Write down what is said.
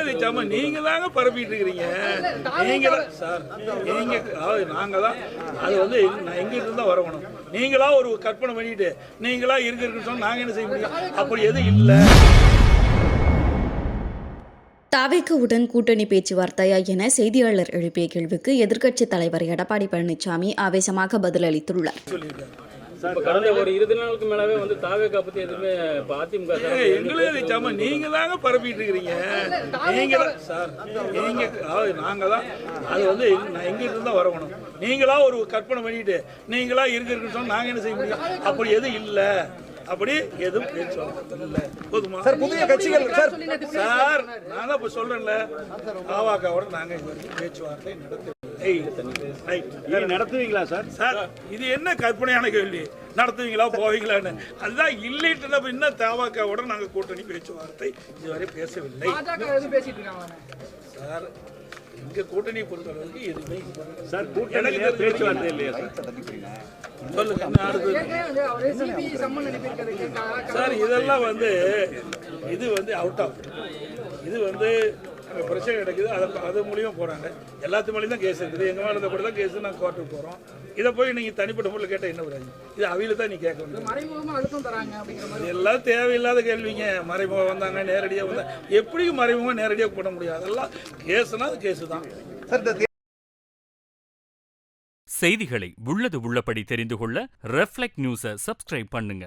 வச்சாம நீங்க தாங்க பரப்பிட்டு இருக்கிறீங்க. நீங்க சார், நீங்க நாங்க தான் அது வந்து எங்கிட்ட தான் வரணும். நீங்களா ஒரு கற்பனை பண்ணிட்டு நீங்களா இருக்குன்னு சொன்னா நாங்க என்ன செய்ய முடியும்? அப்படி எதுவும் இல்லை. தவிகவுடன் கூட்டணி பேச்சுவார்த்தையா என செய்தியாளர் எழுப்பிய கேள்விக்கு எதிர்க்கட்சித் தலைவர் எடப்பாடி பழனிசாமி ஆவேசமாக பதிலளித்துள்ளார். கடந்த ஒரு 20 நாளுக்கு மேலவே வந்து தாவேகா பத்தி எதுவுமே அதிமுக எங்களே வச்சாம நீங்க தாங்க பரப்பிட்டு இருக்கிறீங்க. நீங்க சார், நீங்க நாங்க தான் அது வந்து எங்கிட்ட தான் வரணும். நீங்களா ஒரு கற்பனை பண்ணிட்டு நீங்களா இருக்குன்னு சொன்னா நாங்க என்ன செய்ய முடியும்? அப்படி எதுவும் இல்லை. அப்படி எதுவும் பேச்சுவார்த்தை இல்லை. போதுமா சார்? புதிய கட்சிகள் சார், நான் தான் இப்ப சொல்றேன்ல, பாவாக்காவோட நாங்க இது வரைக்கும் பேச்சுவார்த்தை நடத்துவீங்களா சார்? சார், இது என்ன கற்பனையான கேள்வி? நடத்துவீங்களா போவீங்களான்னு அதுதான் இல்லைட்டு இன்னும் தாவாக்காவோட நாங்க கூட்டணி பேச்சுவார்த்தை இதுவரை பேசவில்லை சார். எங்க கூட்டணியை பொறுத்தளவுக்கு எதுவுமே சார் கூட்டணி பேச்சுவார்த்தை இல்லையா சொல்லுங்க. சார், இதெல்லாம் வந்து இது வந்து அவுட் ஆஃப் இது வந்து பிரச்சனை கிடைக்குது. அது மூலியமா போறாங்க. எல்லாத்து மேலேயும் தான் கேஸ் இருக்குது. எங்க மேலே கூட தான் கேஸ். நாங்கள் கோர்ட்டுக்கு போறோம். இதை போய் நீங்க தனிப்பட்ட முறையில் கேட்டால் என்ன வராது? இது அவையில தான் நீ கேட்க முடியும். இதெல்லாம் தேவையில்லாத கேள்விங்க. மறைமுகம் வந்தாங்க, நேரடியாக வந்தாங்க. எப்படியும் மறைமுகம் நேரடியாக போட முடியாது. அதெல்லாம் கேஸ்னா அது கேஸ் தான். செய்திகளை உள்ளது உள்ளபடி தெரிந்து கொள்ள ரெஃப்ளெக்ட் நியூஸை சப்ஸ்கிரைப் பண்ணுங்க.